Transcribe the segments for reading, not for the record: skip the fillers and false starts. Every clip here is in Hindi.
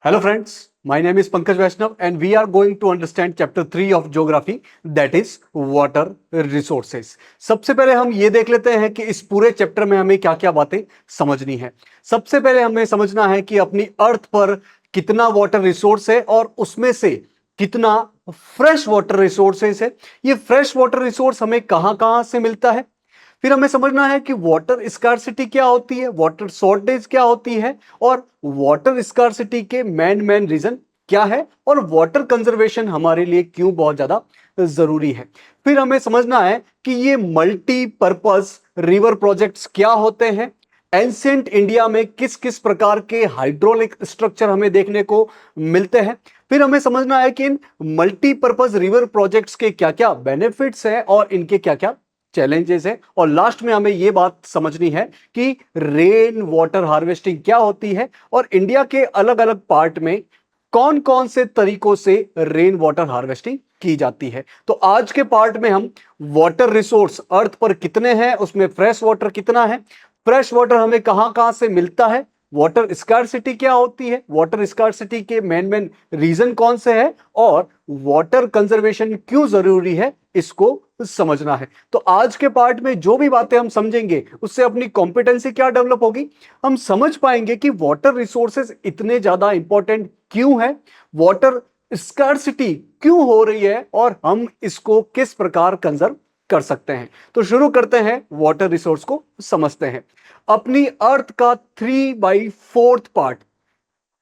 Hello friends, my name is Pankaj Vaishnav and we are going to understand chapter 3 of geography, that is water resources. सबसे पहले हम ये देख लेते हैं कि इस पूरे चैप्टर में हमें क्या-क्या बातें समझनी है। सबसे पहले हमें समझना है कि अपनी अर्थ पर कितना वाटर रिसोर्स है और उसमें से कितना फ्रेश वाटर रिसोर्सेस है। ये फ्रेश वाटर रिसोर्स हमें कहां-कहां से मिलता है। फिर हमें समझना है कि वाटर स्कार्सिटी क्या होती है, वाटर शॉर्टेज क्या होती है और वाटर स्कार्सिटी के मेन रीजन क्या है और वाटर कंजर्वेशन हमारे लिए क्यों बहुत ज्यादा जरूरी है। फिर हमें समझना है कि ये मल्टीपर्पज रिवर प्रोजेक्ट्स क्या होते हैं, एंशिएंट इंडिया में किस किस प्रकार के हाइड्रोलिक स्ट्रक्चर हमें देखने को मिलते हैं। फिर हमें समझना है कि इन मल्टीपर्पज रिवर प्रोजेक्ट्स के क्या क्या बेनिफिट्स हैं और इनके क्या क्या चैलेंजेस है। और लास्ट में हमें यह बात समझनी है कि रेन वाटर हार्वेस्टिंग क्या होती है और इंडिया के अलग अलग पार्ट में कौन कौन से तरीकों से रेन वाटर हार्वेस्टिंग की जाती है। तो आज के पार्ट में हम वाटर रिसोर्स अर्थ पर कितने हैं, उसमें फ्रेश वाटर कितना है, फ्रेश वाटर हमें कहां कहां से मिलता है, वाटर स्कार्सिटी क्या होती है, वाटर स्कार्सिटी के मेन रीजन कौन से है और वाटर कंजर्वेशन क्यों जरूरी है, इसको समझना है। तो आज के पार्ट में जो भी बातें हम समझेंगे उससे अपनी कॉम्पिटेंसी क्या डेवलप होगी, हम समझ पाएंगे कि वाटर रिसोर्सेज इतने ज्यादा इंपॉर्टेंट क्यों है, वाटर स्कार्सिटी क्यों हो रही है और हम इसको किस प्रकार कंजर्व कर सकते हैं। तो शुरू करते हैं, वाटर रिसोर्स को समझते हैं। अपनी अर्थ का 3/4 पार्ट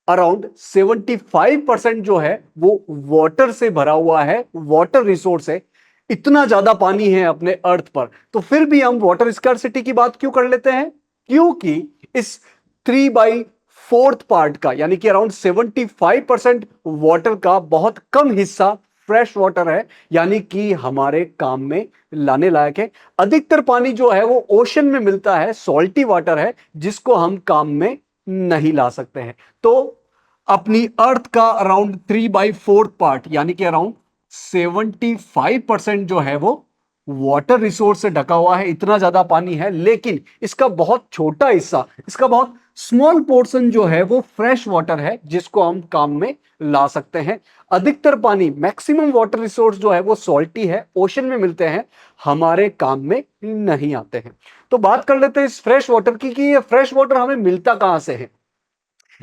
अराउंड 75% जो है वो वाटर से भरा हुआ है, वाटर रिसोर्स है। इतना ज्यादा पानी है अपने अर्थ पर, तो फिर भी हम वाटर स्कार्सिटी की बात क्यों कर लेते हैं, क्योंकि इस 3/4 पार्ट का यानी कि अराउंड 75% वाटर का बहुत कम हिस्सा फ्रेश वाटर है, यानी कि हमारे काम में लाने लायक है। अधिकतर पानी जो है वो ओशन में मिलता है, सॉल्टी वाटर है, जिसको हम काम में नहीं ला सकते हैं। तो अपनी अर्थ का अराउंड 3/4 पार्ट यानी कि अराउंड 75% जो है वो वाटर रिसोर्स से ढका हुआ है। इतना ज्यादा पानी है, लेकिन इसका बहुत छोटा हिस्सा, इसका बहुत स्मॉल पोर्शन जो है वो फ्रेश वाटर है, जिसको हम काम में ला सकते हैं। अधिकतर पानी, मैक्सिमम वाटर रिसोर्स जो है वो सॉल्टी है, ओशन में मिलते हैं, हमारे काम में नहीं आते हैं। तो बात कर लेते हैं इस फ्रेश वाटर की कि ये फ्रेश वाटर हमें मिलता कहां से है।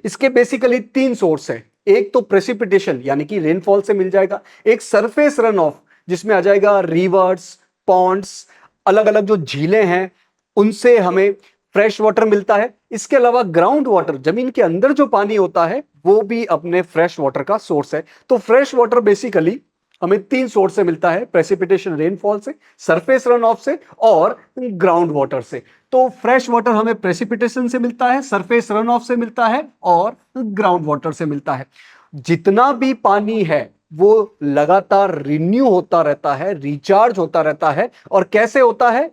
इसके बेसिकली 3 सोर्स है। एक तो प्रेसिपिटेशन यानी कि रेनफॉल से मिल जाएगा, एक सरफेस रन ऑफ जिसमें आ जाएगा रिवर्स, पॉन्ड्स, अलग अलग जो झीलें हैं उनसे हमें फ्रेश वाटर मिलता है। इसके अलावा ग्राउंड वाटर, जमीन के अंदर जो पानी होता है वो भी अपने फ्रेश वाटर का सोर्स है। तो फ्रेश वाटर बेसिकली हमें 3 सोर्स से मिलता है, प्रेसिपिटेशन रेनफॉल से, सरफेस रन ऑफ से और ग्राउंड वाटर से। तो फ्रेश वाटर हमें प्रेसिपिटेशन से मिलता है, सरफेस रन ऑफ से मिलता है और ग्राउंड वाटर से मिलता है। जितना भी पानी है वो लगातार रिन्यू होता रहता है, रिचार्ज होता रहता है। और कैसे होता है,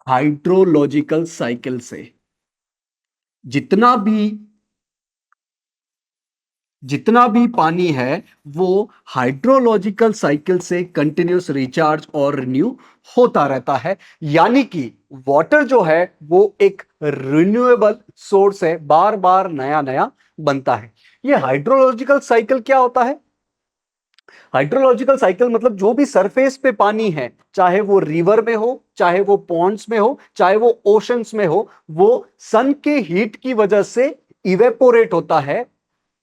हाइड्रोलॉजिकल साइकिल से। जितना भी जितना भी पानी है वो हाइड्रोलॉजिकल साइकिल से कंटिन्यूस रिचार्ज और रिन्यू होता रहता है। यानी कि वाटर जो है वो एक रिन्यूएबल सोर्स है, बार बार नया नया बनता है। ये हाइड्रोलॉजिकल साइकिल क्या होता है, हाइड्रोलॉजिकल साइकिल मतलब जो भी सरफेस पे पानी है, चाहे वो रिवर में हो, चाहे वो पॉन्ड्स में हो, चाहे वो ओशंस में हो, वो सन के हीट की वजह से इवेपोरेट होता है,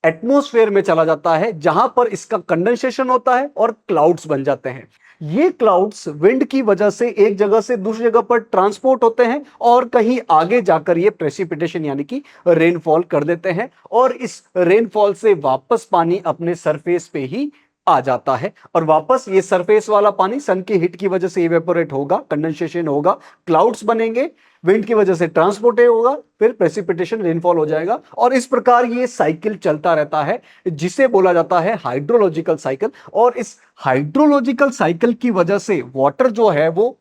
एटमॉस्फेयर में चला जाता है, जहां पर इसका कंडेंसेशन होता है और क्लाउड्स बन जाते हैं। ये क्लाउड्स विंड की वजह से एक जगह से दूसरी जगह पर ट्रांसपोर्ट होते हैं और कहीं आगे जाकर ये प्रेसिपिटेशन यानी कि रेनफॉल कर देते हैं और इस रेनफॉल से वापस पानी अपने सरफेस पे ही आ जाता है। और वापस ये सरफेस वाला पानी सन की हीट की वजह से इवेपोरेट होगा, कंडेंसेशन होगा, क्लाउड्स बनेंगे, विंड की वजह से ट्रांसपोर्ट होगा, फिर प्रेसिपिटेशन रेनफॉल हो जाएगा। और इस प्रकार ये साइकिल चलता रहता है, जिसे बोला जाता है हाइड्रोलॉजिकल साइकिल। और इस हाइड्रोलॉजिकल साइकिल की वजह से वाटर जो है वो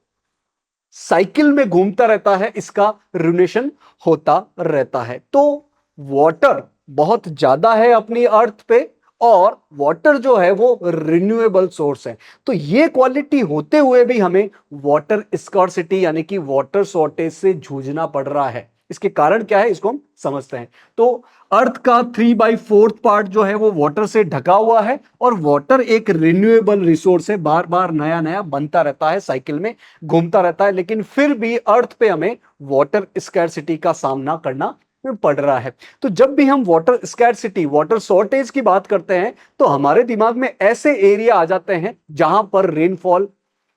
साइकिल में घूमता रहता है, इसका रिन्यूएशन होता रहता है। तो वाटर बहुत ज्यादा है अपनी अर्थ पे और वाटर जो है वो रिन्यूएबल सोर्स है। तो ये क्वालिटी होते हुए भी हमें वाटर स्कार्सिटी यानी कि वाटर शॉर्टेज से जूझना पड़ रहा है। इसके कारण क्या है इसको हम समझते हैं। तो अर्थ का 3/4 पार्ट जो है वो वाटर से ढका हुआ है, और वाटर एक रिन्यूएबल रिसोर्स है, बार बार नया नया बनता रहता है, साइकिल में घूमता रहता है, लेकिन फिर भी अर्थ पे हमें वाटर स्कैरसिटी का सामना करना पड़ रहा है। तो जब भी हम वाटर स्कैरसिटी, वाटर शॉर्टेज की बात करते हैं, तो हमारे दिमाग में ऐसे एरिया आ जाते हैं जहां पर रेनफॉल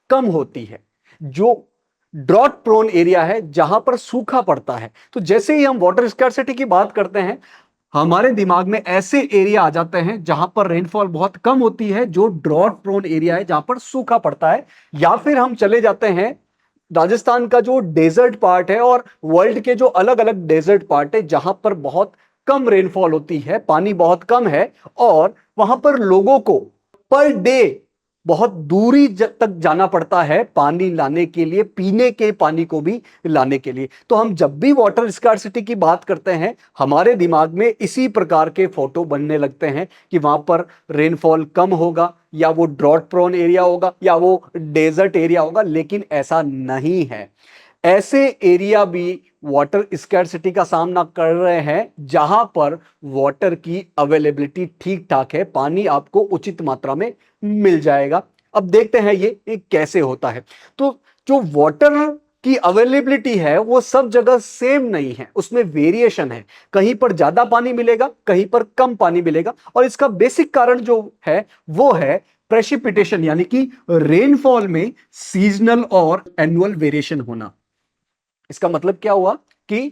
कम होती है, जो ड्रॉट प्रोन एरिया है, जहां पर सूखा पड़ता है। तो जैसे ही हम वाटर स्कैरसिटी की बात करते हैं, हमारे दिमाग में ऐसे एरिया आ जाते हैं जहां पर रेनफॉल बहुत कम होती है, जो ड्रॉट प्रोन एरिया है, जहां पर सूखा पड़ता है। या फिर हम चले जाते हैं राजस्थान का जो डेजर्ट पार्ट है, और वर्ल्ड के जो अलग अलग डेजर्ट पार्ट है, जहां पर बहुत कम रेनफॉल होती है, पानी बहुत कम है, और वहां पर लोगों को पर डे बहुत दूरी तक जाना पड़ता है पानी लाने के लिए, पीने के पानी को भी लाने के लिए। तो हम जब भी वाटर स्कार्सिटी की बात करते हैं, हमारे दिमाग में इसी प्रकार के फोटो बनने लगते हैं कि वहां पर रेनफॉल कम होगा, या वो ड्रॉट प्रोन एरिया होगा, या वो डेजर्ट एरिया होगा। लेकिन ऐसा नहीं है। ऐसे एरिया भी वाटर स्कैरसिटी का सामना कर रहे हैं जहां पर वाटर की अवेलेबिलिटी ठीक ठाक है, पानी आपको उचित मात्रा में मिल जाएगा। अब देखते हैं ये कैसे होता है। तो जो वाटर की अवेलेबिलिटी है वो सब जगह सेम नहीं है, उसमें वेरिएशन है। कहीं पर ज्यादा पानी मिलेगा, कहीं पर कम पानी मिलेगा, और इसका बेसिक कारण जो है वो है प्रेसिपिटेशन, यानी कि रेनफॉल में सीजनल और एनुअल वेरिएशन होना। इसका मतलब क्या हुआ कि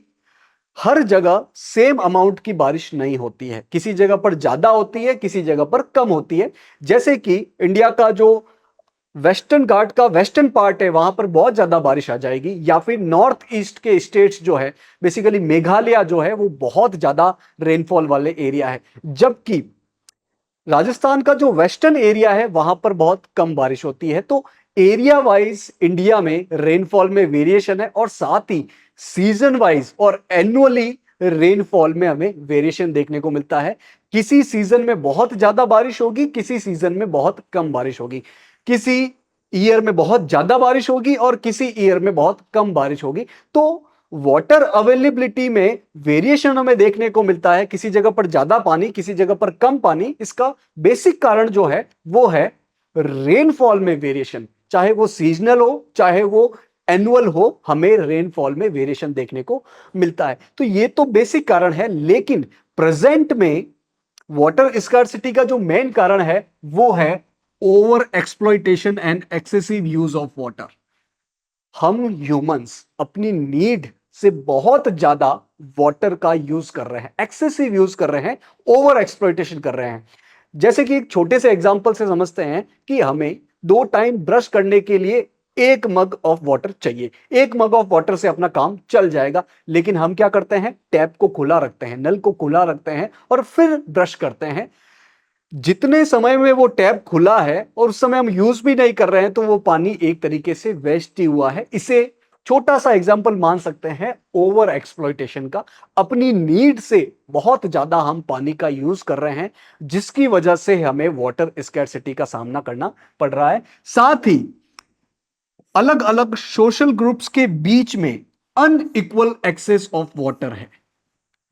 हर जगह सेम अमाउंट की बारिश नहीं होती है, किसी जगह पर ज्यादा होती है, किसी जगह पर कम होती है। जैसे कि इंडिया का जो वेस्टर्न घाट का वेस्टर्न पार्ट है, वहां पर बहुत ज्यादा बारिश आ जाएगी, या फिर नॉर्थ ईस्ट के स्टेट्स जो है, बेसिकली मेघालय जो है, वो बहुत ज्यादा रेनफॉल वाले एरिया है। जबकि राजस्थान का जो वेस्टर्न एरिया है वहां पर बहुत कम बारिश होती है। तो एरिया वाइज इंडिया में रेनफॉल में वेरिएशन है, और साथ ही सीजन वाइज और एनुअली रेनफॉल में हमें वेरिएशन देखने को मिलता है। किसी सीजन में बहुत ज्यादा बारिश होगी, किसी सीजन में बहुत कम बारिश होगी, किसी ईयर में बहुत ज्यादा बारिश होगी और किसी ईयर में बहुत कम बारिश होगी। तो वाटर अवेलेबिलिटी में वेरिएशन हमें देखने को मिलता है, किसी जगह पर ज्यादा पानी, किसी जगह पर कम पानी। इसका बेसिक कारण जो है वो है रेनफॉल में वेरिएशन, चाहे वो सीजनल हो चाहे वो एनुअल हो, हमें रेनफॉल में वेरिएशन देखने को मिलता है। तो ये तो बेसिक कारण है, लेकिन प्रेजेंट में वाटर स्कार्सिटी का जो मेन कारण है वो है over exploitation and excessive use of water. हम ह्यूमंस अपनी नीड से बहुत ज्यादा वाटर का यूज कर रहे हैं, एक्सेसिव यूज कर रहे हैं, ओवर एक्सप्लॉइटेशन कर रहे हैं। जैसे कि एक छोटे से एग्जांपल से समझते हैं कि हमें 2 टाइम ब्रश करने के लिए 1 मग ऑफ वाटर चाहिए। 1 मग ऑफ वाटर से अपना काम चल जाएगा, लेकिन हम क्या करते हैं, टैप को खुला रखते हैं, नल को खुला रखते हैं, और फिर ब्रश करते हैं। जितने समय में वो टैप खुला है और उस समय हम यूज भी नहीं कर रहे हैं, तो वो पानी एक तरीके से वेस्ट ही हुआ है। इसे छोटा सा एग्जांपल मान सकते हैं ओवर एक्सप्लॉइटेशन का। अपनी नीड से बहुत ज्यादा हम पानी का यूज कर रहे हैं, जिसकी वजह से हमें वाटर स्कैरसिटी का सामना करना पड़ रहा है। साथ ही अलग अलग सोशल ग्रुप्स के बीच में अनइक्वल एक्सेस ऑफ वाटर है।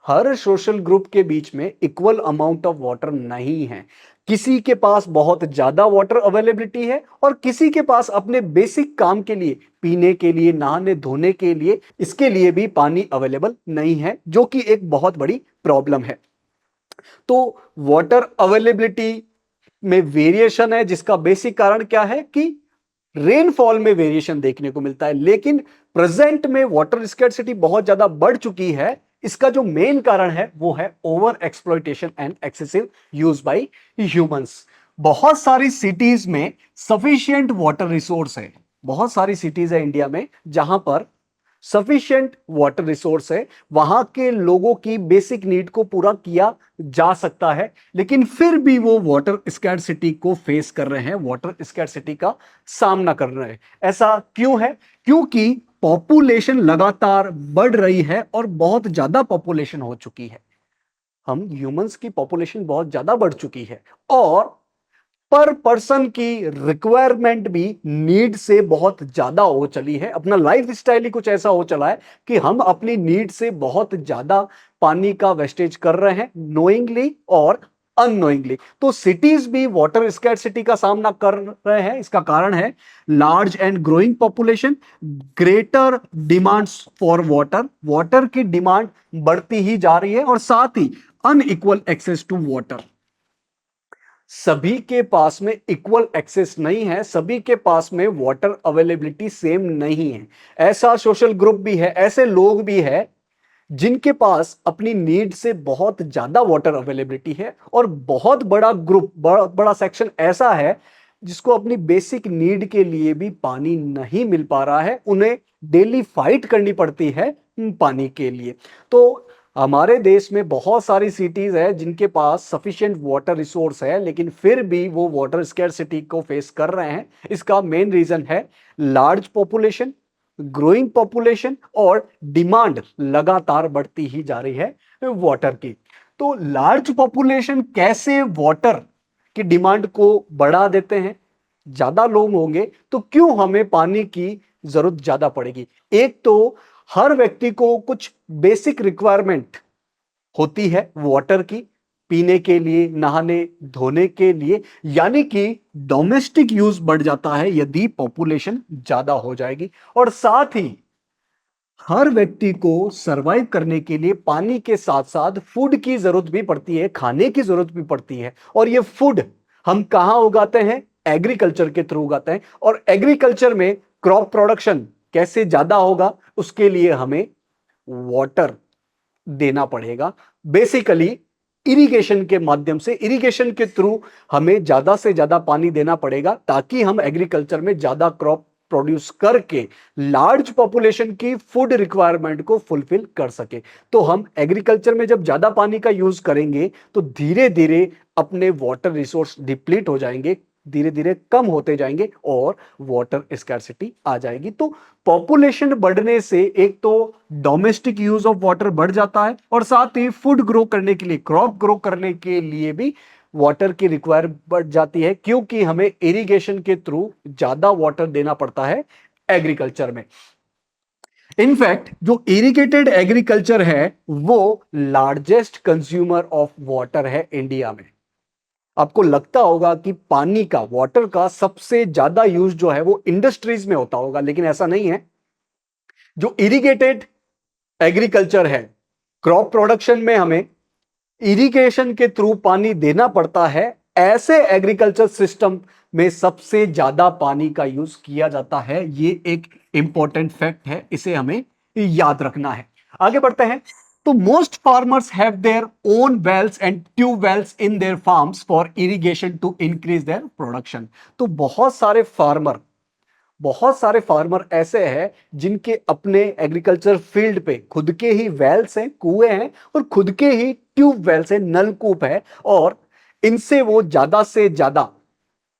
हर सोशल ग्रुप के बीच में इक्वल अमाउंट ऑफ वाटर नहीं है। किसी के पास बहुत ज्यादा वाटर अवेलेबिलिटी है, और किसी के पास अपने बेसिक काम के लिए, पीने के लिए, नहाने धोने के लिए, इसके लिए भी पानी अवेलेबल नहीं है, जो कि एक बहुत बड़ी प्रॉब्लम है। तो वाटर अवेलेबिलिटी में वेरिएशन है, जिसका बेसिक कारण क्या है कि रेनफॉल में वेरिएशन देखने को मिलता है। लेकिन प्रेजेंट में वाटर स्कैरसिटी बहुत ज्यादा बढ़ चुकी है। इसका जो मेन कारण है वो है over exploitation and excessive use by humans. बहुत सारी सिटीज में सफिशिएंट वाटर रिसोर्स है, बहुत सारी सिटीज है इंडिया में जहां पर सफिशिएंट वाटर रिसोर्स है, वहां के लोगों की बेसिक नीड को पूरा किया जा सकता है, लेकिन फिर भी वो वाटर स्कैरसिटी को फेस कर रहे हैं, वाटर स्कैरसिटी का सामना कर रहे हैं। ऐसा क्यों है? क्योंकि पॉपुलेशन लगातार बढ़ रही है, और बहुत ज्यादा पॉपुलेशन हो चुकी है। हम ह्यूमंस की पॉपुलेशन बहुत ज्यादा बढ़ चुकी है, और पर पर्सन की रिक्वायरमेंट भी नीड से बहुत ज्यादा हो चली है। अपना लाइफ स्टाइल ही कुछ ऐसा हो चला है कि हम अपनी नीड से बहुत ज्यादा पानी का वेस्टेज कर रहे हैं, नोइंगली और अननोइंगली। तो सिटीज भी वाटर स्कैर्सिटी का सामना कर रहे हैं। इसका कारण है large and growing population, greater demands for water, water की डिमांड बढ़ती ही जा रही है, और साथ ही अनइक्वल एक्सेस टू वाटर। सभी के पास में इक्वल एक्सेस नहीं है, सभी के पास में वाटर अवेलेबिलिटी सेम नहीं है। ऐसा सोशल ग्रुप भी है, ऐसे लोग भी है जिनके पास अपनी नीड से बहुत ज्यादा वाटर अवेलेबिलिटी है, और बहुत बड़ा ग्रुप, बड़ा सेक्शन ऐसा है जिसको अपनी बेसिक नीड के लिए भी पानी नहीं मिल पा रहा है। उन्हें डेली फाइट करनी पड़ती है पानी के लिए। तो हमारे देश में बहुत सारी सिटीज है जिनके पास सफिशिएंट वाटर रिसोर्स है, लेकिन फिर भी वो वाटर स्कैर्सिटी को फेस कर रहे हैं। इसका मेन रीजन है लार्ज पॉपुलेशन, ग्रोइंग पॉपुलेशन, और डिमांड लगातार बढ़ती ही जा रही है वाटर की। तो लार्ज पॉपुलेशन कैसे वाटर की डिमांड को बढ़ा देते हैं? ज्यादा लोग होंगे तो क्यों हमें पानी की जरूरत ज्यादा पड़ेगी? एक तो हर व्यक्ति को कुछ बेसिक रिक्वायरमेंट होती है वाटर की, पीने के लिए, नहाने धोने के लिए, यानी कि डोमेस्टिक यूज बढ़ जाता है यदि पॉपुलेशन ज्यादा हो जाएगी। और साथ ही हर व्यक्ति को सरवाइव करने के लिए पानी के साथ साथ फूड की जरूरत भी पड़ती है, खाने की जरूरत भी पड़ती है। और ये फूड हम कहां उगाते हैं? एग्रीकल्चर के थ्रू उगाते हैं। और एग्रीकल्चर में क्रॉप प्रोडक्शन कैसे ज्यादा होगा, उसके लिए हमें वाटर देना पड़ेगा। बेसिकली इरिगेशन के माध्यम से, इरिगेशन के थ्रू हमें ज्यादा से ज्यादा पानी देना पड़ेगा, ताकि हम एग्रीकल्चर में ज्यादा क्रॉप प्रोड्यूस करके लार्ज पॉपुलेशन की फूड रिक्वायरमेंट को फुलफिल कर सके। तो हम एग्रीकल्चर में जब ज्यादा पानी का यूज करेंगे तो धीरे धीरे अपने वाटर रिसोर्स डिप्लीट हो जाएंगे, धीरे धीरे कम होते जाएंगे, और वाटर स्कैर्सिटी आ जाएगी। तो पॉपुलेशन बढ़ने से एक तो डोमेस्टिक यूज ऑफ वाटर बढ़ जाता है, और साथ ही फूड ग्रो करने के लिए, क्रॉप ग्रो करने के लिए भी वाटर की रिक्वायर बढ़ जाती है, क्योंकि हमें इरिगेशन के थ्रू ज्यादा वाटर देना पड़ता है एग्रीकल्चर में। इनफैक्ट जो इरिगेटेड एग्रीकल्चर है वो लार्जेस्ट कंज्यूमर ऑफ वाटर है इंडिया में। आपको लगता होगा कि पानी का, वाटर का सबसे ज्यादा यूज जो है वो इंडस्ट्रीज में होता होगा, लेकिन ऐसा नहीं है। जो इरिगेटेड एग्रीकल्चर है, क्रॉप प्रोडक्शन में हमें इरिगेशन के थ्रू पानी देना पड़ता है, ऐसे एग्रीकल्चर सिस्टम में सबसे ज्यादा पानी का यूज किया जाता है। ये एक इंपॉर्टेंट फैक्ट है, इसे हमें याद रखना है। आगे बढ़ते हैं। तो most farmers have their own wells and tube wells in their farms for irrigation to increase their production. तो बहुत सारे फार्मर ऐसे हैं जिनके अपने एग्रीकल्चर फील्ड पे खुद के ही वेल्स हैं, कुएं हैं, और खुद के ही ट्यूब वेल्स हैं, नलकूप है, और इनसे वो ज्यादा से ज्यादा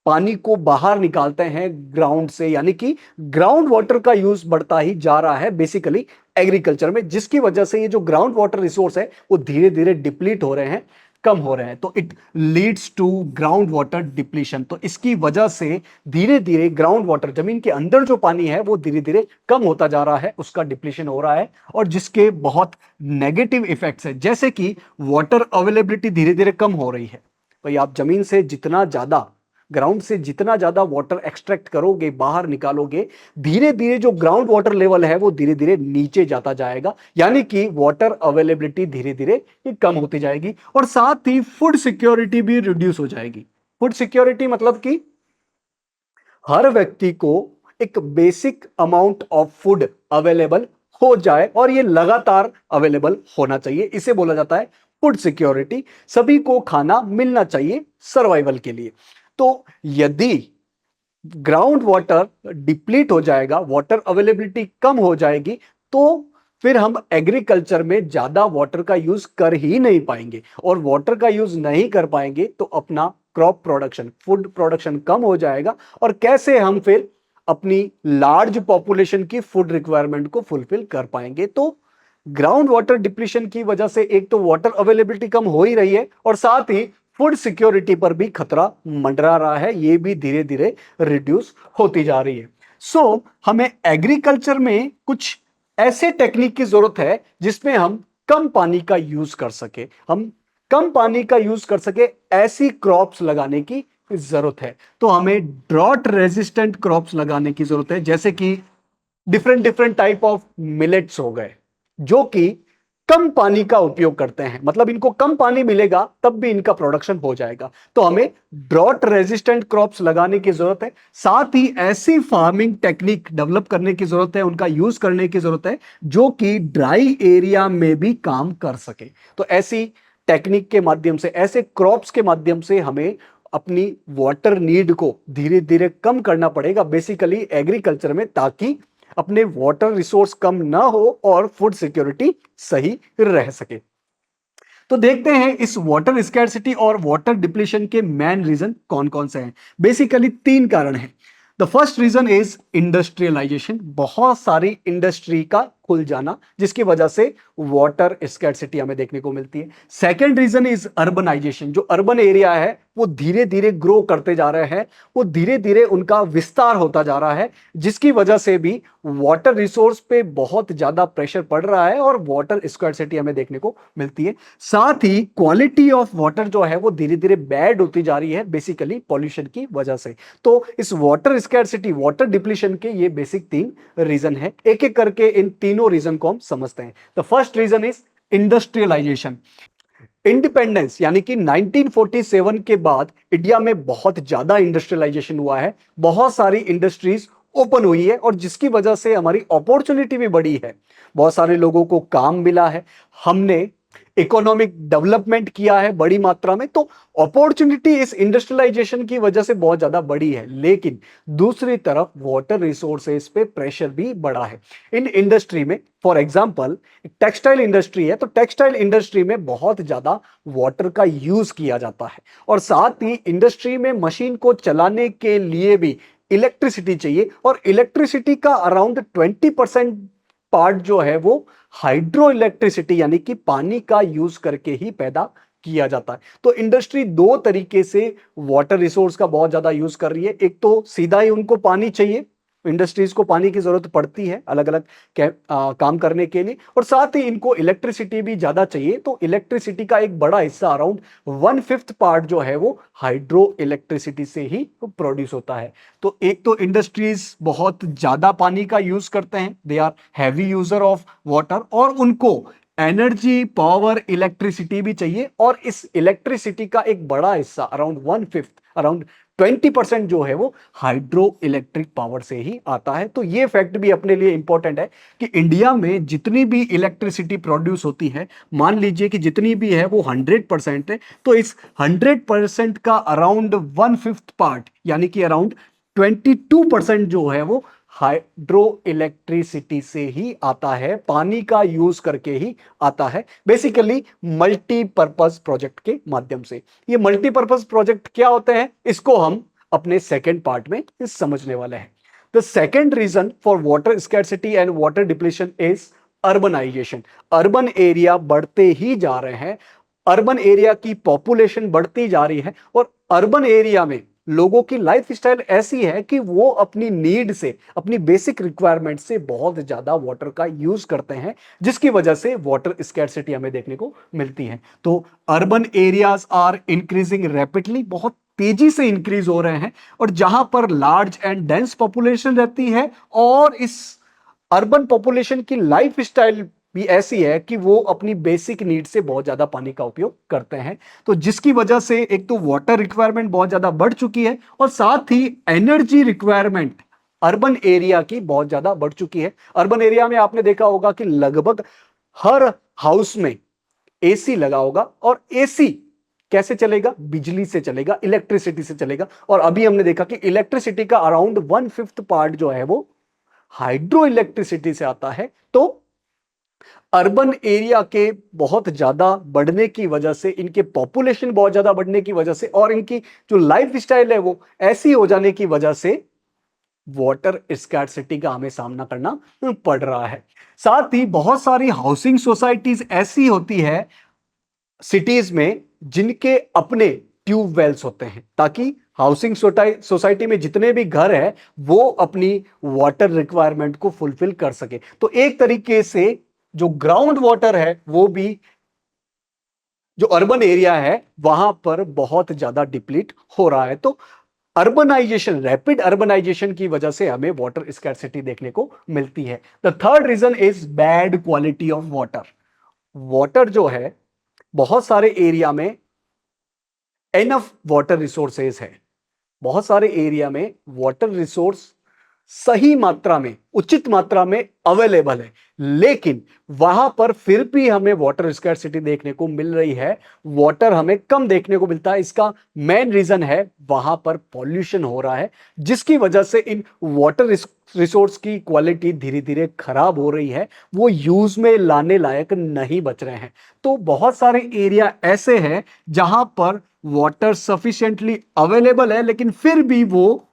पानी को बाहर निकालते हैं ग्राउंड से। यानी कि ग्राउंड वाटर का यूज बढ़ता ही जा रहा है बेसिकली एग्रीकल्चर में, जिसकी वजह से ये जो ग्राउंड वाटर रिसोर्स है वो धीरे धीरे डिप्लीट हो रहे हैं, कम हो रहे हैं। तो it leads to ground water depletion. तो इसकी वजह से धीरे धीरे ग्राउंड वाटर, जमीन के अंदर जो पानी है वो धीरे धीरे कम होता जा रहा है, उसका डिप्लीशन हो रहा है, और जिसके बहुत नेगेटिव इफेक्ट्स है, जैसे कि वाटर अवेलेबिलिटी धीरे धीरे कम हो रही है। भाई आप जमीन से जितना ज्यादा, ग्राउंड से जितना ज्यादा वाटर एक्सट्रैक्ट करोगे, बाहर निकालोगे, धीरे धीरे जो ग्राउंड वाटर लेवल है वो धीरे धीरे नीचे जाता जाएगा, यानी कि वाटर अवेलेबिलिटी धीरे धीरे कम होती जाएगी। और साथ ही फूड सिक्योरिटी भी रिड्यूस हो जाएगी। फूड सिक्योरिटी मतलब कि हर व्यक्ति को एक basic amount of food available हो जाए, और ये लगातार अवेलेबल होना चाहिए, इसे बोला जाता है फूड सिक्योरिटी। सभी को खाना मिलना चाहिए सर्वाइवल के लिए। तो यदि ग्राउंड वाटर डिप्लीट हो जाएगा, वाटर अवेलेबिलिटी कम हो जाएगी, तो फिर हम एग्रीकल्चर में ज्यादा वाटर का यूज कर ही नहीं पाएंगे, और वाटर का यूज नहीं कर पाएंगे तो अपना क्रॉप प्रोडक्शन, फूड प्रोडक्शन कम हो जाएगा, और कैसे हम फिर अपनी लार्ज पॉपुलेशन की फूड रिक्वायरमेंट को फुलफिल कर पाएंगे। तो ग्राउंड वाटर डिप्लीशन की वजह से एक तो वाटर अवेलेबिलिटी कम हो ही रही है, और साथ ही फूड सिक्योरिटी पर भी खतरा मंडरा रहा है, ये भी धीरे धीरे रिड्यूस होती जा रही है। सो हमें एग्रीकल्चर में कुछ ऐसे टेक्निक की जरूरत है जिसमें हम कम पानी का यूज कर सके, हम कम पानी का यूज कर सके, ऐसी क्रॉप्स लगाने की जरूरत है। तो हमें ड्रॉट रेजिस्टेंट क्रॉप्स लगाने की जरूरत है, जैसे कि different different type of millets हो गए, जो कि कम पानी का उपयोग करते हैं, मतलब इनको कम पानी मिलेगा तब भी इनका प्रोडक्शन हो जाएगा। तो हमें ड्रॉट रेजिस्टेंट क्रॉप्स लगाने की जरूरत है, साथ ही ऐसी फार्मिंग टेक्निक डेवलप करने की जरूरत है, उनका यूज करने की जरूरत है जो कि ड्राई एरिया में भी काम कर सके। तो ऐसी टेक्निक के माध्यम से, ऐसे क्रॉप्स के माध्यम से हमें अपनी वाटर नीड को धीरे धीरे कम करना पड़ेगा बेसिकली एग्रीकल्चर में, ताकि अपने वाटर रिसोर्स कम ना हो और फूड सिक्योरिटी सही रह सके। तो देखते हैं इस वाटर स्कैर्सिटी और वाटर डिप्लीशन के मेन रीजन कौन कौन से हैं। बेसिकली 3 कारण हैं। The first reason is industrialization, बहुत सारी इंडस्ट्री का खुल जाना जिसकी वजह से वाटर स्कैर्सिटी हमें देखने को मिलती है। सेकेंड रीजन इज अर्बनाइजेशन, जो अर्बन एरिया है वो धीरे धीरे ग्रो करते जा रहे हैं, वो धीरे धीरे उनका विस्तार होता जा रहा है, जिसकी वजह से भी वाटर रिसोर्स पे बहुत ज्यादा प्रेशर पड़ रहा है और वाटर स्कैर्सिटी हमें देखने को मिलती है। साथ ही क्वालिटी ऑफ वाटर जो है वो धीरे धीरे बैड होती जा रही है बेसिकली पॉल्यूशन की वजह से। तो इस वाटर स्कैर्सिटी, वाटर डिप्लीशन के ये बेसिक 3 रीजन है। एक एक करके इन तीनों रीजन को हम समझते हैं। The first reason is industrialization. Independence यानी कि 1947 के बाद इंडिया में बहुत ज्यादा इंडस्ट्रियलाइजेशन हुआ है, बहुत सारी इंडस्ट्रीज ओपन हुई है और जिसकी वजह से हमारी अपॉर्चुनिटी भी बढ़ी है, बहुत सारे लोगों को काम मिला है, हमने इकोनॉमिक डेवलपमेंट किया है बड़ी मात्रा में। तो अपॉर्चुनिटी इस इंडस्ट्रियलाइजेशन की वजह से बहुत ज्यादा बढ़ी है, लेकिन दूसरी तरफ वाटर रिसोर्सेज पे प्रेशर भी बढ़ा है इन इंडस्ट्री में। फॉर एग्जांपल टेक्सटाइल इंडस्ट्री है, तो टेक्सटाइल इंडस्ट्री में बहुत ज्यादा वाटर का यूज किया जाता है और साथ ही इंडस्ट्री में मशीन को चलाने के लिए भी इलेक्ट्रिसिटी चाहिए और इलेक्ट्रिसिटी का अराउंड 20% पार्ट जो है वो हाइड्रो इलेक्ट्रिसिटी यानी कि पानी का यूज करके ही पैदा किया जाता है। तो इंडस्ट्री 2 तरीके से वाटर रिसोर्स का बहुत ज्यादा यूज कर रही है। एक तो सीधा ही उनको पानी चाहिए, इंडस्ट्रीज को पानी की जरूरत पड़ती है अलग अलग काम करने के लिए, और साथ ही इनको इलेक्ट्रिसिटी भी ज्यादा चाहिए। तो इलेक्ट्रिसिटी का एक बड़ा हिस्सा अराउंड 1/5 पार्ट जो है वो हाइड्रो इलेक्ट्रिसिटी से ही प्रोड्यूस होता है। तो एक तो इंडस्ट्रीज बहुत ज्यादा पानी का यूज करते हैं, they are heavy user of water, और उनको एनर्जी, पावर, इलेक्ट्रिसिटी भी चाहिए, और इस इलेक्ट्रिसिटी का एक बड़ा हिस्सा अराउंड 1/5, अराउंड 20% जो है वो हाइड्रो इलेक्ट्रिक पावर से ही आता है। तो ये फैक्ट भी अपने लिए इंपॉर्टेंट है कि इंडिया में जितनी भी इलेक्ट्रिसिटी प्रोड्यूस होती है, मान लीजिए कि जितनी भी है वो 100% है, तो इस 100% का अराउंड 1/5 पार्ट यानी कि अराउंड 22% जो है वो हाइड्रो इलेक्ट्रिसिटी से ही आता है, पानी का यूज करके ही आता है, बेसिकली मल्टीपर्पज प्रोजेक्ट के माध्यम से। ये मल्टीपर्पज प्रोजेक्ट क्या होते हैं इसको हम अपने सेकेंड पार्ट में समझने वाले हैं। The second reason for water scarcity and water depletion is urbanization. Urban area बढ़ते ही जा रहे हैं, अर्बन एरिया की पॉपुलेशन बढ़ती जा रही है, और अर्बन एरिया में लोगों की लाइफ स्टाइल ऐसी है कि वो अपनी नीड से, अपनी बेसिक रिक्वायरमेंट से बहुत ज्यादा वाटर का यूज करते हैं, जिसकी वजह से वाटर स्कैर्सिटी हमें देखने को मिलती है। तो urban areas are increasing rapidly, बहुत तेजी से इंक्रीज हो रहे हैं, और जहां पर लार्ज एंड डेंस पॉपुलेशन रहती है और इस अर्बन पॉपुलेशन की लाइफ स्टाइल भी ऐसी है कि वो अपनी बेसिक नीड से बहुत ज्यादा पानी का उपयोग करते हैं, तो जिसकी वजह से एक तो वाटर रिक्वायरमेंट बहुत ज्यादा बढ़ चुकी है, और साथ ही एनर्जी रिक्वायरमेंट अर्बन एरिया की बहुत ज्यादा बढ़ चुकी है। अर्बन एरिया में आपने देखा होगा कि लगभग हर हाउस में एसी लगा होगा, और एसी कैसे चलेगा? बिजली से चलेगा, इलेक्ट्रिसिटी से चलेगा, और अभी हमने देखा कि इलेक्ट्रिसिटी का अराउंड 1/5 पार्ट जो है वो हाइड्रो इलेक्ट्रिसिटी से आता है। तो अर्बन एरिया के बहुत ज्यादा बढ़ने की वजह से, इनके पॉपुलेशन बहुत ज्यादा बढ़ने की वजह से, और इनकी जो लाइफ स्टाइल है वो ऐसी हो जाने की वजह से वाटर स्कैर्सिटी का हमें सामना करना पड़ रहा है। साथ ही बहुत सारी हाउसिंग सोसाइटीज ऐसी होती है सिटीज में जिनके अपने ट्यूबवेल्स होते हैं, ताकि हाउसिंग सोसाइटी में जितने भी घर है वो अपनी वाटर रिक्वायरमेंट को फुलफिल कर सके। तो एक तरीके से जो ग्राउंड वाटर है वो भी जो अर्बन एरिया है वहां पर बहुत ज्यादा डिप्लीट हो रहा है। तो अर्बनाइजेशन, रैपिड अर्बनाइजेशन की वजह से हमें वाटर स्कैर्सिटी देखने को मिलती है। The third reason is bad quality of water. Water जो है, बहुत सारे एरिया में एनफ वाटर रिसोर्सेज है, बहुत सारे एरिया में वाटर रिसोर्स सही मात्रा में, उचित मात्रा में अवेलेबल है, लेकिन वहां पर फिर भी हमें वाटर स्कैर्सिटी देखने को मिल रही है, वाटर हमें कम देखने को मिलता है। इसका मेन रीजन है वहां पर पॉल्यूशन हो रहा है, जिसकी वजह से इन वाटर रिसोर्स की क्वालिटी धीरे धीरे खराब हो रही है, वो यूज में लाने लायक नहीं बच रहे हैं। तो बहुत सारे एरिया ऐसे हैं जहां पर वाटर सफिशिएंटली अवेलेबल है, लेकिन फिर भी वो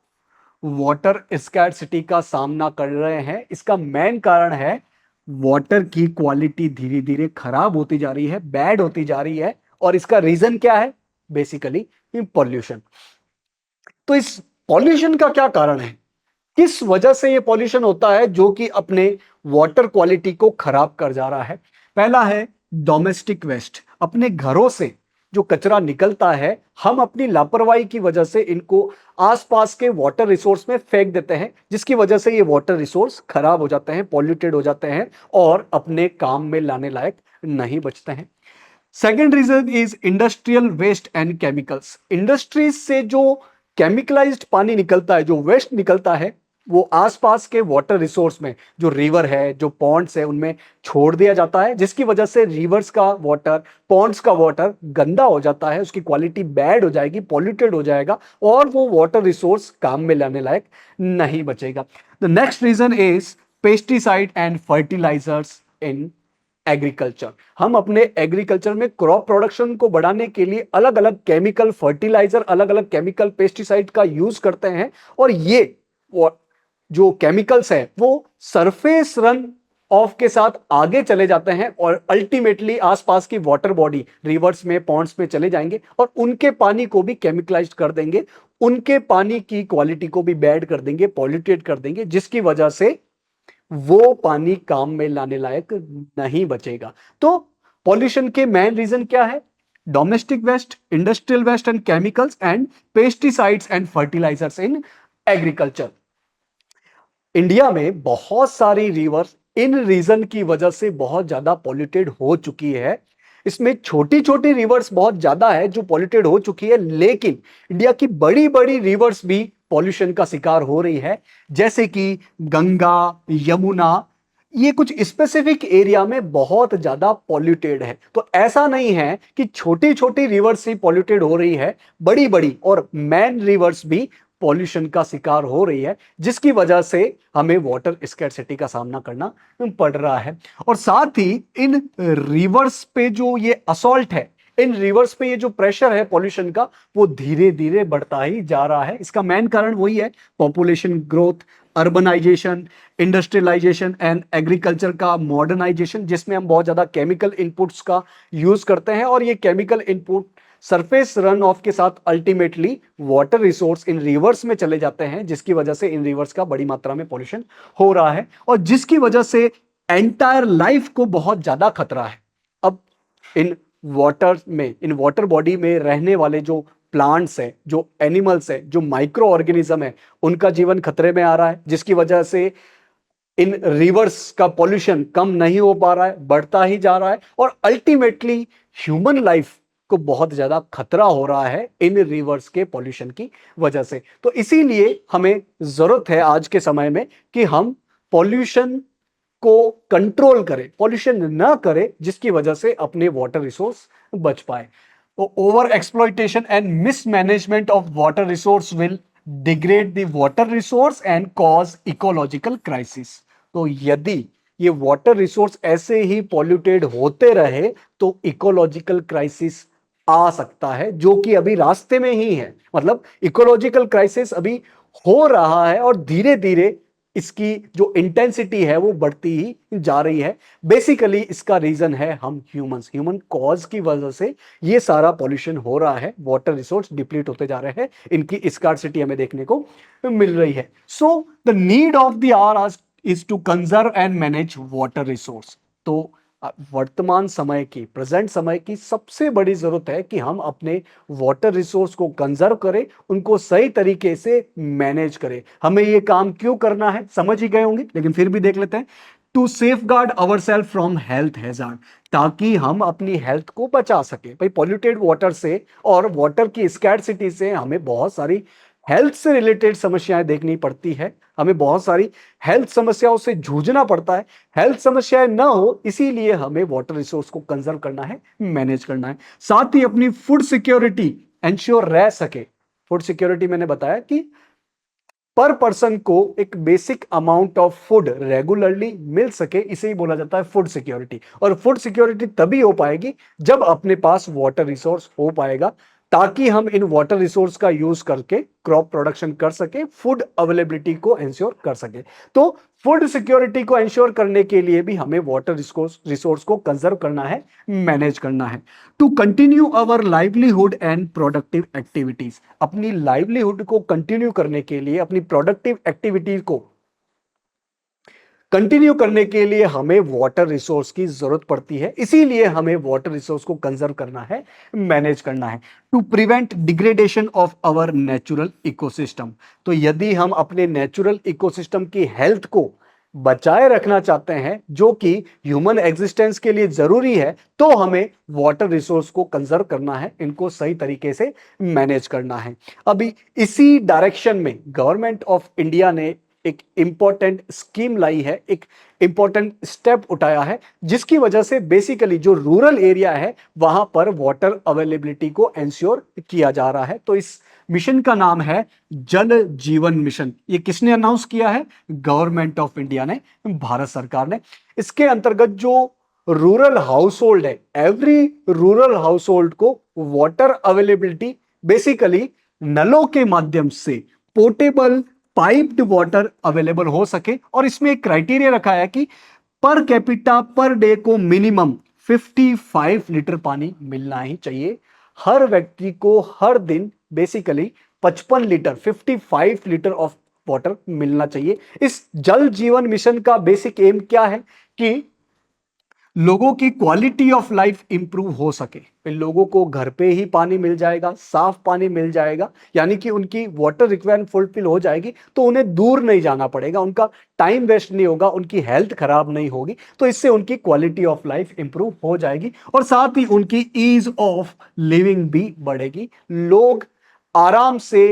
वाटर स्कैर्सिटी का सामना कर रहे हैं। इसका मेन कारण है वाटर की क्वालिटी धीरे धीरे खराब होती जा रही है, बैड होती जा रही है। और इसका रीजन क्या है? Basically pollution. तो इस पॉल्यूशन का क्या कारण है? किस वजह से ये पॉल्यूशन होता है जो कि अपने वाटर क्वालिटी को खराब कर जा रहा है? पहला है डोमेस्टिक वेस्ट। अपने घरों से जो कचरा निकलता है, हम अपनी लापरवाही की वजह से इनको आसपास के वाटर रिसोर्स में फेंक देते हैं, जिसकी वजह से ये वाटर रिसोर्स खराब हो जाते हैं, पॉल्यूटेड हो जाते हैं और अपने काम में लाने लायक नहीं बचते हैं। Second reason is industrial waste and chemicals. Industries से जो केमिकलाइज्ड पानी निकलता है, जो वेस्ट निकलता है, वो आसपास के वाटर रिसोर्स में, जो रिवर है, जो पॉन्ड्स है, उनमें छोड़ दिया जाता है, जिसकी वजह से रिवर्स का वाटर, पॉन्ड्स का वाटर गंदा हो जाता है, उसकी क्वालिटी बैड हो जाएगी, पॉल्यूटेड हो जाएगा और वो वाटर रिसोर्स काम में लाने लायक नहीं बचेगा। The next reason is pesticide and fertilizers in agriculture. हम अपने एग्रीकल्चर में क्रॉप प्रोडक्शन को बढ़ाने के लिए अलग अलग केमिकल फर्टिलाइजर, अलग अलग केमिकल पेस्टिसाइड का यूज करते हैं, और ये जो केमिकल्स हैं वो सरफेस रन ऑफ के साथ आगे चले जाते हैं और अल्टीमेटली आसपास की वाटर बॉडी, रिवर्स में, पॉन्ड्स में चले जाएंगे और उनके पानी को भी केमिकलाइज्ड कर देंगे, उनके पानी की क्वालिटी को भी बैड कर देंगे, पॉल्यूटेड कर देंगे, जिसकी वजह से वो पानी काम में लाने लायक नहीं बचेगा। तो पॉल्यूशन के मेन रीजन क्या है? Domestic waste, industrial waste and chemicals and pesticides and fertilizers in agriculture. India में बहुत सारी रिवर्स इन रीजन की वजह से बहुत ज्यादा पॉल्यूटेड हो चुकी है। इसमें छोटी छोटी रिवर्स बहुत ज्यादा है जो पॉल्यूटेड हो चुकी है, लेकिन इंडिया की बड़ी बड़ी रिवर्स भी पॉल्यूशन का शिकार हो रही है, जैसे कि गंगा, यमुना। ये कुछ स्पेसिफिक एरिया में बहुत ज्यादा पॉल्यूटेड है। तो ऐसा नहीं है कि छोटी छोटी रिवर्स ही पॉल्यूटेड हो रही है, बड़ी बड़ी और मेन रिवर्स भी पॉल्यूशन का शिकार हो रही है, जिसकी वजह से हमें वाटर स्कैर्सिटी का सामना करना पड़ रहा है। और साथ ही इन रिवर्स पे जो ये असॉल्ट है, इन रिवर्स पे ये जो प्रेशर है पॉल्यूशन का, वो धीरे धीरे बढ़ता ही जा रहा है। इसका मेन कारण वही है, population growth, urbanization, industrialization and agriculture का मॉडर्नाइजेशन, जिसमें हम बहुत ज्यादा केमिकल इनपुट्स का यूज करते हैं और ये chemical input surface run of के साथ ultimately water resource in reverse में चले जाते हैं, जिसकी वजह से इन रिवर्स का बड़ी मात्रा में पॉल्यूशन हो रहा है और जिसकी वजह से एंटायर लाइफ को बहुत ज्यादा खतरा है। अब इन वाटर में, इन वाटर बॉडी में रहने वाले जो प्लांट्स हैं, जो एनिमल्स हैं, जो माइक्रो ऑर्गेनिज्म है, उनका जीवन खतरे में आ रहा है, जिसकी वजह से इन रिवर्स का पॉल्यूशन कम नहीं हो पा रहा है, बढ़ता ही जा रहा है और अल्टीमेटली ह्यूमन लाइफ को बहुत ज्यादा खतरा हो रहा है इन रिवर्स के पॉल्यूशन की वजह से। तो इसीलिए हमें जरूरत है आज के समय में कि हम पॉल्यूशन को कंट्रोल करें, पॉल्यूशन ना करें, जिसकी वजह से अपने वाटर रिसोर्स बच पाए। तो over exploitation and mismanagement of water resource will degrade the water resource and cause ecological crisis. तो यदि ये वाटर रिसोर्स ऐसे ही पॉल्यूटेड होते रहे तो इकोलॉजिकल क्राइसिस आ सकता है, जो कि अभी रास्ते में ही है। मतलब इकोलॉजिकल क्राइसिस अभी हो रहा है और धीरे धीरे इसकी जो इंटेंसिटी है वो बढ़ती ही जा रही है। बेसिकली इसका रीजन है हम ह्यूमन कॉज की वजह से ये सारा पॉल्यूशन हो रहा है, वाटर रिसोर्स डिप्लीट होते जा रहे हैं, इनकी स्कार्सिटी हमें देखने को मिल रही है। So the need of the hour is to conserve and manage water resource. तो वर्तमान समय की, प्रेजेंट समय की सबसे बड़ी जरूरत है कि हम अपने वाटर रिसोर्स को कंजर्व करें, उनको सही तरीके से मैनेज करें। हमें ये काम क्यों करना है समझ ही गए होंगे, लेकिन फिर भी देख लेते हैं। To safeguard ourself from health hazard, ताकि हम अपनी हेल्थ को बचा सके। भाई पॉल्यूटेड वाटर से और वाटर की स्कैर्सिटी से हमें बहुत सारी हेल्थ से रिलेटेड समस्याएं देखनी पड़ती है, हमें बहुत सारी हेल्थ समस्याओं से जूझना पड़ता है। हेल्थ समस्याएं ना हो इसीलिए हमें वाटर रिसोर्स को कंजर्व करना है, मैनेज करना है। साथ ही अपनी फूड सिक्योरिटी इंश्योर रह सके। फूड सिक्योरिटी मैंने बताया कि पर पर्सन को एक basic amount of food regularly मिल सके, इसे ही बोला जाता है फूड सिक्योरिटी। और फूड सिक्योरिटी तभी हो पाएगी जब अपने पास वाटर रिसोर्स हो पाएगा, ताकि हम इन वाटर रिसोर्स का यूज करके क्रॉप प्रोडक्शन कर सके, फूड अवेलेबिलिटी को इंश्योर कर सके। तो फूड सिक्योरिटी को इंश्योर करने के लिए भी हमें वाटर रिसोर्स को कंजर्व करना है, मैनेज करना है। To continue our livelihood and productive activities, अपनी लाइवलीहुड को कंटिन्यू करने के लिए, अपनी प्रोडक्टिव एक्टिविटीज को कंटिन्यू करने के लिए हमें वाटर रिसोर्स की जरूरत पड़ती है, इसीलिए हमें वाटर रिसोर्स को कंजर्व करना है, मैनेज करना है। To prevent degradation of our natural ecosystem, तो यदि हम अपने नेचुरल इकोसिस्टम की हेल्थ को बचाए रखना चाहते हैं, जो कि ह्यूमन एग्जिस्टेंस के लिए जरूरी है, तो हमें वाटर रिसोर्स को कंजर्व करना है, इनको सही तरीके से मैनेज करना है। अभी इसी डायरेक्शन में गवर्नमेंट ऑफ इंडिया ने एक इंपॉर्टेंट स्कीम लाई है, एक इंपॉर्टेंट स्टेप उठाया है, जिसकी वजह से बेसिकली जो रूरल एरिया है वहां पर वाटर अवेलेबिलिटी को इंश्योर किया जा रहा है। तो इस मिशन का नाम है जल जीवन मिशन। ये किसने अनाउंस किया है? गवर्नमेंट ऑफ इंडिया ने, भारत सरकार ने। इसके अंतर्गत जो रूरल हाउस होल्ड है, एवरी रूरल हाउस होल्ड को वाटर अवेलेबिलिटी बेसिकली नलों के माध्यम से पोर्टेबल पाइप्ड वाटर अवेलेबल हो सके। और इसमें एक क्राइटेरिया रखा है कि पर कैपिटा पर डे को मिनिमम 55 लीटर पानी मिलना ही चाहिए। हर व्यक्ति को हर दिन basically 55 litre 55 litre of water मिलना चाहिए। इस जल जीवन मिशन का बेसिक एम क्या है कि लोगों की क्वालिटी ऑफ लाइफ इंप्रूव हो सके। लोगों को घर पे ही पानी मिल जाएगा, साफ पानी मिल जाएगा, यानी कि उनकी वाटर रिक्वायरमेंट फुलफिल हो जाएगी, तो उन्हें दूर नहीं जाना पड़ेगा, उनका टाइम वेस्ट नहीं होगा, उनकी हेल्थ खराब नहीं होगी। तो इससे उनकी क्वालिटी ऑफ लाइफ इंप्रूव हो जाएगी और साथ ही उनकी ईज ऑफ लिविंग भी बढ़ेगी। लोग आराम से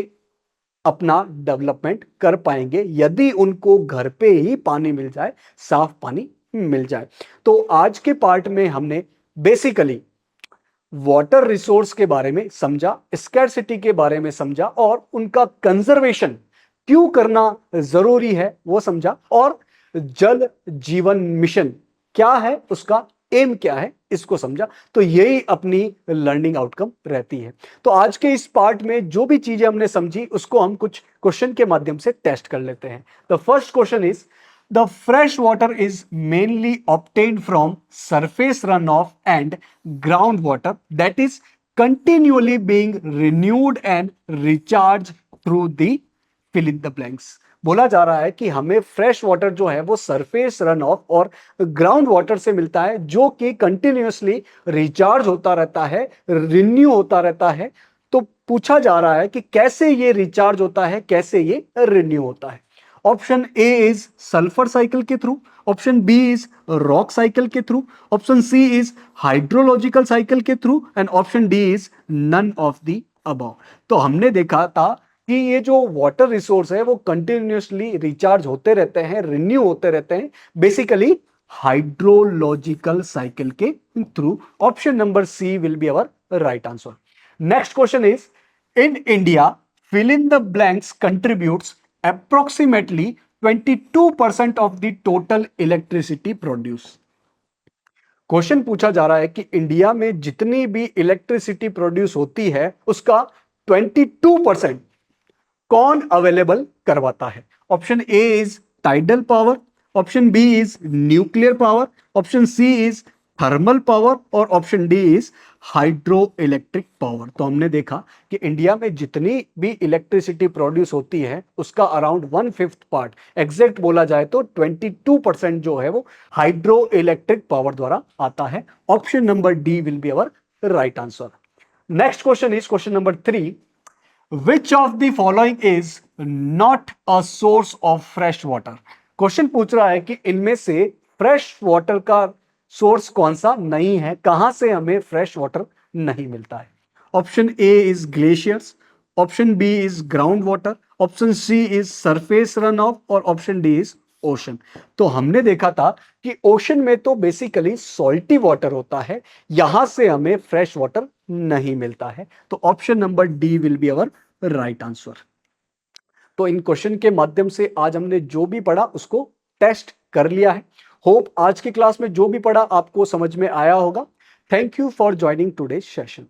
अपना डेवलपमेंट कर पाएंगे यदि उनको घर पे ही पानी मिल जाए, साफ पानी मिल जाए। तो आज के पार्ट में हमने बेसिकली वाटर रिसोर्स के बारे में समझा, स्कैर्सिटी के बारे में समझा और उनका कंजर्वेशन क्यों करना जरूरी है वो समझा, और जल जीवन मिशन क्या है, उसका एम क्या है, इसको समझा। तो यही अपनी लर्निंग आउटकम रहती है। तो आज के इस पार्ट में जो भी चीजें हमने समझी उसको हम कुछ क्वेश्चन के माध्यम से टेस्ट कर लेते हैं। The first question is the fresh water is mainly obtained from surface runoff and groundwater that is continually being renewed and recharged through the fill in the blanks। बोला जा रहा है कि हमें फ्रेश वाटर जो है वो सरफेस रन ऑफ और ग्राउंड वाटर से मिलता है, जो कि कंटिन्यूअसली रिचार्ज होता रहता है, रिन्यू होता रहता है। तो पूछा जा रहा है कि कैसे ये रिचार्ज होता है, कैसे ये रिन्यू होता है। Option A is sulphur cycle के through, option B is rock cycle के through, option C is hydrological cycle के through and option D is none of the above. तो हमने देखा था कि ये जो वाटर रिसोर्स है वो कंटिन्यूअसली रिचार्ज होते रहते हैं, रिन्यू होते रहते हैं, बेसिकली हाइड्रोलॉजिकल साइकिल के through. Option number C will be our right answer. Next question is in India fill in the blanks contributes approximately 22% of the total electricity produced। Question पूछा जा रहा है कि इंडिया में जितनी भी इलेक्ट्रिसिटी प्रोड्यूस होती है उसका 22% कौन अवेलेबल करवाता है। Option A is tidal power, option B is nuclear power, option C is thermal power और option D is hydro electric power. तो हमने देखा कि इंडिया में जितनी भी इलेक्ट्रिसिटी प्रोड्यूस होती है उसका अराउंड 1/5 पार्ट, एग्जैक्ट बोला जाए तो 22% जो है वो हाइड्रो इलेक्ट्रिक पावर द्वारा आता है। Option number D will be our right answer. Next question is question number 3, which of the following is not a source of fresh water. Question पूछ रहा है कि इनमें से फ्रेश वाटर का सोर्स कौन सा नहीं है, कहां से हमें फ्रेश वाटर नहीं मिलता है। Option A is glaciers, option B is ground water, option C is surface run off और ऑप्शन डी इज ओशन। तो हमने देखा था कि ओशन में तो बेसिकली सॉल्टी वाटर होता है, यहां से हमें फ्रेश वाटर नहीं मिलता है। तो option number D will be our right answer. तो इन क्वेश्चन के माध्यम से आज हमने जो भी पढ़ा उसको टेस्ट कर लिया है। होप आज की क्लास में जो भी पढ़ा आपको समझ में आया होगा। Thank you for joining today session.